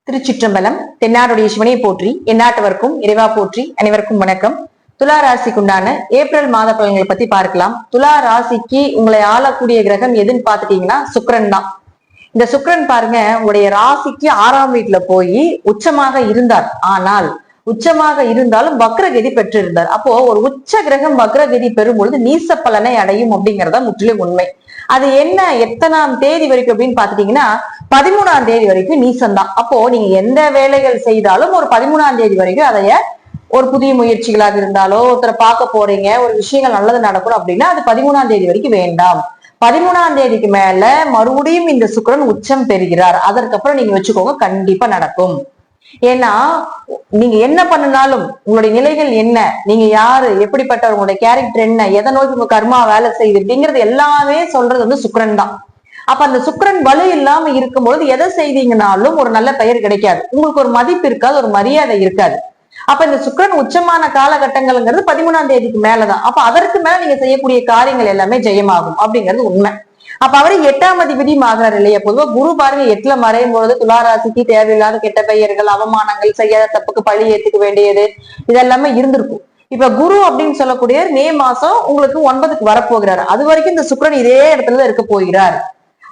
திருச்சிற்றம்பலம். தென்னாடுடைய சிவனையை போற்றி, எந்நாட்டவர்க்கும் இறைவா போற்றி. அனைவருக்கும் வணக்கம். துலா ராசிக்கு உண்டான ஏப்ரல் மாத பலன்களை பத்தி பார்க்கலாம். துலா ராசிக்கு உங்களை ஆளக்கூடிய கிரகம் எதுன்னு பாத்துட்டீங்கன்னா சுக்கிரன் தான். இந்த சுக்கிரன் பாருங்க, உங்களுடைய ராசிக்கு 6ஆம் வீட்டுல போய் உச்சமாக இருந்தார். ஆனால் உச்சமாக இருந்தாலும் வக்ரகதி பெற்றிருந்தார். அப்போ ஒரு உச்ச கிரகம் வக்ரகதி பெறும் பொழுது நீச பலனை அடையும் அப்படிங்கறத முற்றிலும் உண்மை. அது என்ன, எத்தனாம் தேதி வரைக்கும் அப்படின்னு பாத்துட்டீங்கன்னா 13ஆம் தேதி வரைக்கும் நீசம்தான். அப்போ நீங்க எந்த வேலைகள் செய்தாலும் ஒரு 13ஆம் தேதி வரைக்கும் அதைய ஒரு புதிய முயற்சிகளாக இருந்தாலோ, ஒருத்தரை பார்க்க போறீங்க, ஒரு விஷயங்கள் நல்லது நடக்கணும் அப்படின்னா அது 13ஆம் தேதி வரைக்கும் வேண்டாம். 13ஆம் தேதிக்கு மேல மறுபடியும் இந்த சுக்கிரன் உச்சம் பெறுகிறார். அதற்கப்புறம் நீங்க வச்சுக்கோங்க, கண்டிப்பா நடக்கும். ஏன்னா நீங்க என்ன பண்ணினாலும் உங்களுடைய நிலைகள் என்ன, நீங்க யாரு, எப்படிப்பட்ட உங்களுடைய கேரக்டர் என்ன, எதை நோக்கி உங்க கர்மா வேலை செய்யுது அப்படிங்கிறது எல்லாமே சொல்றது வந்து சுக்கிரன் தான். அப்ப அந்த சுக்கிரன் வலு இல்லாம இருக்கும்பொழுது எதை செய்தீங்கனாலும் ஒரு நல்ல பெயர் கிடைக்காது, உங்களுக்கு ஒரு மதிப்பு இருக்காது, ஒரு மரியாதை இருக்காது. அப்ப இந்த சுக்கிரன் உச்சமான காலகட்டங்கள்ங்கிறது 13ஆம் தேதிக்கு மேலதான். அப்ப அதற்கு மேல நீங்க செய்யக்கூடிய காரியங்கள் எல்லாமே ஜெயமாகும் அப்படிங்கிறது உண்மை. அப்ப அவரு 8ஆம் அதிபதியும் ஆகிறார் இல்லையா. பொதுவா குரு பாருங்க 8ல மறையும் பொழுது துளாராசிக்கு தேவையில்லாத கெட்ட பெயர்கள், அவமானங்கள், செய்யாத தப்புக்கு பழி ஏத்துக்க வேண்டியது இதெல்லாமே இருந்திருக்கும். இப்ப குரு அப்படின்னு சொல்லக்கூடிய மே மாசம் உங்களுக்கு 9க்கு வரப்போகிறார். அது வரைக்கும் இந்த சுக்கிரன் இதே இடத்துலதான் இருக்க போகிறார்.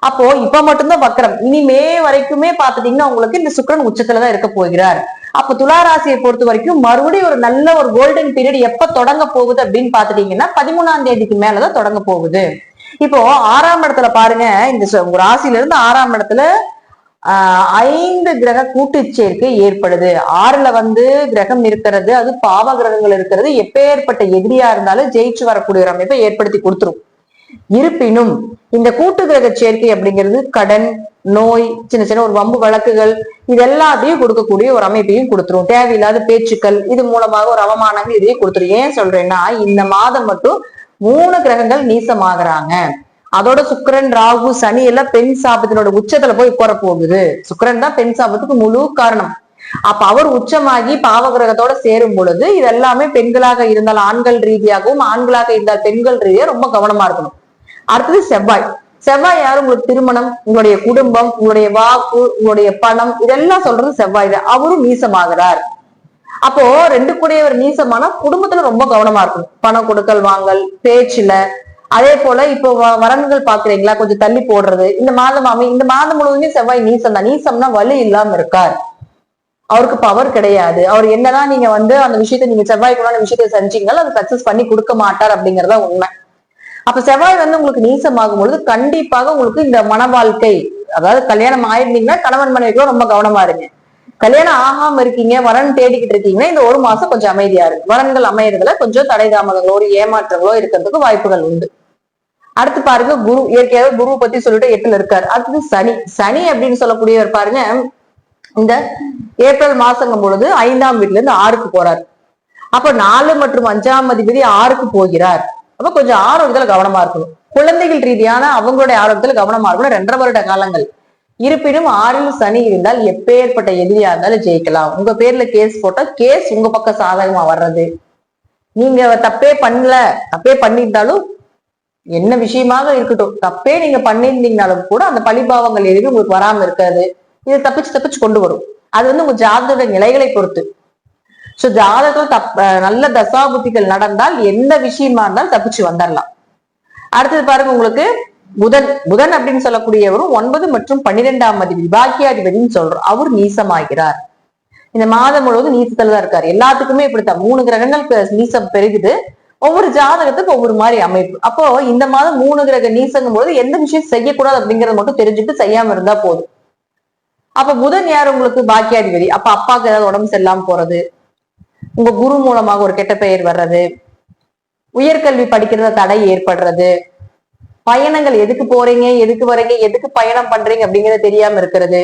அப்போ இப்ப மட்டும்தான் வக்ரம். இனி மே வரைக்குமே பாத்துட்டீங்கன்னா உங்களுக்கு இந்த சுக்கிரன் உச்சத்துலதான் இருக்க போகிறார். அப்ப துளாராசியை பொறுத்த வரைக்கும் மறுபடியும் ஒரு நல்ல ஒரு கோல்டன் பீரியட் எப்ப தொடங்க போகுது அப்படின்னு பாத்துட்டீங்கன்னா 13ஆம் தேதிக்கு மேலதான் தொடங்க போகுது. இப்போ 6ஆம் இடத்துல பாருங்க, இந்த ராசியில இருந்து 6ஆம் இடத்துல 5 கிரக கூட்டு சேர்க்கை ஏற்படுது. 6ல வந்து கிரகம் இருக்கிறது, அது பாவ கிரகங்கள் இருக்கிறது. எப்பேற்பட்ட எதிரியா இருந்தாலும் ஜெயிச்சு வரக்கூடிய ஒரு அமைப்பை ஏற்படுத்தி கொடுத்துரும். இருப்பினும் இந்த கூட்டு கிரக சேர்க்கை அப்படிங்கிறது கடன், நோய், சின்ன சின்ன ஒரு வம்பு வழக்குகள் இது எல்லாத்தையும் கொடுக்கக்கூடிய ஒரு அமைப்பையும் கொடுத்துரும். தேவையில்லாத பேச்சுக்கள், இது மூலமாக ஒரு அவமானங்கள் இதையும் கொடுத்துரும். ஏன் சொல்றேன்னா இந்த மாதம் மட்டும் 3 கிரகங்கள் நீசமாகறாங்க. அதோட சுக்கிரன், ராகு, சனி எல்லாம் பெண் சாபத்தினோட உச்சத்துல போய் உட்கார போகுது. சுக்கிரன் தான் பெண் சாபத்துக்கு முழு காரணம். அப்ப அவர் உச்சமாகி பாவ கிரகத்தோட சேரும் பொழுது இது எல்லாமே பெண்களாக இருந்தால் ஆண்கள் ரீதியாகவும், ஆண்களாக இருந்தால் பெண்கள் ரீதியா ரொம்ப கவனமா இருக்கணும். அடுத்தது செவ்வாய். செவ்வாய் யாரு, உங்களுக்கு திருமணம், உங்களுடைய குடும்பம், உங்களுடைய வாக்கு, உங்களுடைய பணம், இதெல்லாம் சொல்றது செவ்வாய் தான். அவரும் நீசமாகிறார். அப்போ 2 கூடையவர் நீசமானா குடும்பத்துல ரொம்ப கவனமா இருக்கணும். பணம் கொடுக்கல் வாங்கல், பேச்சுல. அதே போல இப்போ வரன்கள் பாக்குறீங்களா, கொஞ்சம் தள்ளி போடுறது. இந்த மாதம் முழுவதுமே செவ்வாய் நீசம் தான். நீசம்னா வலு இல்லாம இருக்கார், அவருக்கு பவர் கிடையாது. அவர் என்னதான் நீங்க வந்து அந்த விஷயத்த நீங்க செவ்வாய்க்குள்ள விஷயத்த செஞ்சீங்களோ அது சக்சஸ் பண்ணி கொடுக்க மாட்டார் அப்படிங்கறதா உண்மை. அப்ப செவ்வாய் வந்து உங்களுக்கு நீசமாகும் பொழுது கண்டிப்பாக உங்களுக்கு இந்த மன வாழ்க்கை, அதாவது கல்யாணம் ஆயிருந்தீங்கன்னா கணவன் மனைவிக்குள்ள ரொம்ப கவனமா இருங்க. கல்யாணம் ஆகாம இருக்கீங்க, வரன் தேடிக்கிட்டு இருக்கீங்கன்னா இந்த 1 மாசம் கொஞ்சம் அமைதியா இருக்கு. வரன்கள் அமையறதுல கொஞ்சம் தடை தாமதங்களோ ஒரு ஏமாற்றங்களோ இருக்கிறதுக்கு வாய்ப்புகள் உண்டு. அடுத்து பாருங்க குரு. இயற்கையாவே குருவை பத்தி சொல்லிட்டு 8ல இருக்காரு. அடுத்தது சனி. சனி அப்படின்னு சொல்லக்கூடியவர் பாருங்க, இந்த ஏப்ரல் மாசங்கும் பொழுது 5ஆம் வீட்டுல இருந்து 6க்கு போறாரு. அப்ப 4 மற்றும் 5ஆம் அதிபதி 6க்கு போகிறார். அப்ப கொஞ்சம் ஆரோக்கியத்துல கவனமா இருக்கணும். குழந்தைகள் ரீதியான அவங்களுடைய ஆரோக்கியத்துல கவனமா இருக்கணும் 2.5 வருட காலங்கள். இருப்பினும் 6ல் சனி இருந்தால் எப்பேற்பட்ட எதிரியா இருந்தாலும் ஜெயிக்கலாம். உங்க பேர்ல கேஸ் போட்டா கேஸ் உங்க பக்கம் சாதகமா வர்றது, நீங்க தப்பே பண்ணல, தப்பே பண்ணியிருந்தாலும் என்ன விஷயமாக இருக்கட்டும், தப்பே நீங்க பண்ணியிருந்தீங்கனாலும் கூட அந்த பழிபாவங்கள் எதுவும் உங்களுக்கு வராம இருக்காது. இதை தப்பிச்சு கொண்டு வரும். அது வந்து உங்க ஜாதக நிலைகளை பொறுத்து. சோ ஜாதகத்துல நல்ல தசாபுத்திகள் நடந்தால் எந்த விஷயமா இருந்தாலும் தப்பிச்சு வந்துடலாம். அடுத்தது பாருங்க உங்களுக்கு புதன். புதன் அப்படின்னு சொல்லக்கூடியவரும் 9 மற்றும் 12ஆம் அதிபதி பாக்கியாதிபதினு சொல்றோம். அவர் நீசமாகிறார். இந்த மாதம் முழுவதும் நீசத்துலதான் இருக்காரு. எல்லாத்துக்குமே இப்படித்தான் 3 கிரகங்கள் நீசம் பெருகுது. ஒவ்வொரு ஜாதகத்துக்கு ஒவ்வொரு மாதிரி அமைப்பு. அப்போ இந்த மாதம் 3 கிரக நீசங்கும் போது எந்த விஷயம் செய்யக்கூடாது அப்படிங்கறத மட்டும் தெரிஞ்சுட்டு செய்யாம இருந்தா போதும். அப்ப புதன் யார், உங்களுக்கு பாக்கியாதிபதி. அப்ப அப்பாவுக்கு ஏதாவது உடம்பு சரியில்லாம போறது, உங்க குரு மூலமாக ஒரு கெட்ட பெயர் வர்றது, உயர்கல்வி படிக்கிறத தடை ஏற்படுறது, பயணங்கள் எதுக்கு போறீங்க, எதுக்கு வரீங்க, எதுக்கு பயணம் பண்றீங்க அப்படிங்கறது தெரியாம இருக்கிறது,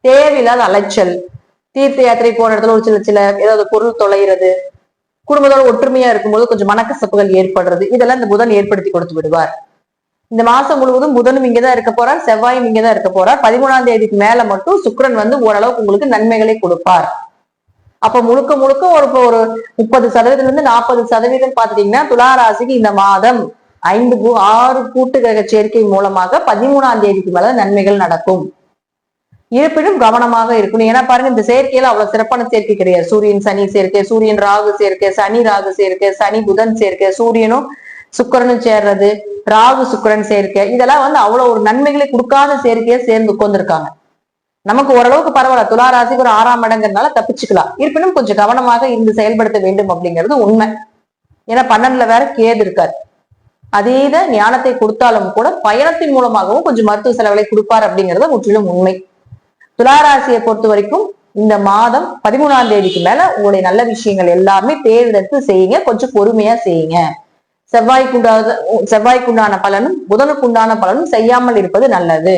தேவையில்லாத அலைச்சல், தீர்த்த யாத்திரை போன இடத்துல ஒரு சில ஏதாவது பொருள் தொலைகிறது, குடும்பத்தோட ஒற்றுமையா இருக்கும்போது கொஞ்சம் மனக்கசப்புகள் ஏற்படுறது, இதெல்லாம் இந்த புதன் ஏற்படுத்தி கொடுத்து விடுவார். இந்த மாசம் முழுவதும் புதனும் இங்கதான் இருக்க போறார், செவ்வாயும் இங்கதான் இருக்க போறார். 13ஆம் தேதிக்கு மேல மட்டும் சுக்கிரன் வந்து ஓரளவுக்கு உங்களுக்கு நன்மைகளை கொடுப்பார். அப்ப முழுக்க ஒரு 30% இருந்து 40% பாத்துட்டீங்கன்னா துளாராசிக்கு இந்த மாதம் 6 கூட்டு கிரக சேர்க்கை மூலமாக 13ஆம் தேதிக்கு மேல நன்மைகள் நடக்கும். இருப்பினும் கவனமாக இருக்கணும். ஏன்னா பாருங்க, இந்த சேர்க்கையில அவ்வளவு சிறப்பான சேர்க்கை கிடையாது. சூரியன் சனி சேர்க்கை, சூரியன் ராகு சேர்க்கை, சனி ராகு சேர்க்கை, சனி புதன் சேர்க்கை, சூரியனும் சுக்கிரனும் சேர்றது, ராகு சுக்கிரன் சேர்க்கை, இதெல்லாம் அவ்வளவு ஒரு நன்மைகளை கொடுக்காத சேர்க்கையை சேர்ந்து உட்கார்ந்துருக்காங்க. நமக்கு ஓரளவுக்கு பரவாயில்ல, துலா ராசிக்கு ஒரு 6ஆம் இடங்கிறதுனால தப்பிச்சுக்கலாம். இருப்பினும் கொஞ்சம் கவனமாக இருந்து செயல்படுத்த வேண்டும் அப்படிங்கிறது உண்மை. ஏன்னா 12ல வேற கேது இருக்காரு. அதீத ஞானத்தை கொடுத்தாலும் கூட பயணத்தின் மூலமாகவும் கொஞ்சம் மருத்துவ செலவுகளை கொடுப்பார் அப்படிங்கிறது முற்றிலும் உண்மை. துளாராசியை பொறுத்த வரைக்கும் இந்த மாதம் 13ஆம் தேதிக்கு மேல உங்களுடைய நல்ல விஷயங்கள் எல்லாமே தேர்ந்தெடுத்து செய்யுங்க. கொஞ்சம் பொறுமையா செய்யுங்க. செவ்வாய்க்குண்டான பலனும் புதனுக்குண்டான பலனும் செய்யாமல் இருப்பது நல்லது.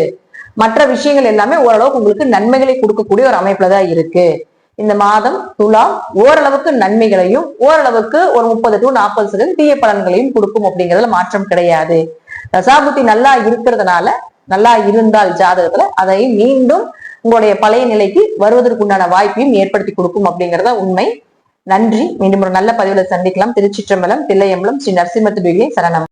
மற்ற விஷயங்கள் எல்லாமே ஓரளவுக்கு உங்களுக்கு நன்மைகளை கொடுக்கக்கூடிய ஒரு அமைப்புலதான் இருக்கு. இந்த மாதம் துலா ஓரளவுக்கு நன்மைகளையும் ஓரளவுக்கு ஒரு 30 to 40% தீய பலன்களையும் கொடுக்கும் அப்படிங்கிறதுல மாற்றம் கிடையாது. தசாபுத்தி நல்லா இருக்கிறதுனால, நல்லா இருந்தால் ஜாதகத்துல அதை மீண்டும் உங்களுடைய பழைய நிலைக்கு வருவதற்குண்டான வாய்ப்பையும் ஏற்படுத்தி கொடுக்கும் அப்படிங்கிறத உண்மை. நன்றி. மீண்டும் ஒரு நல்ல பதிவுல சந்திக்கலாம். திருச்சிற்றம்பலம், தில்லையம்பலம், ஸ்ரீ நரசிம்மத்துடைய சரணம்.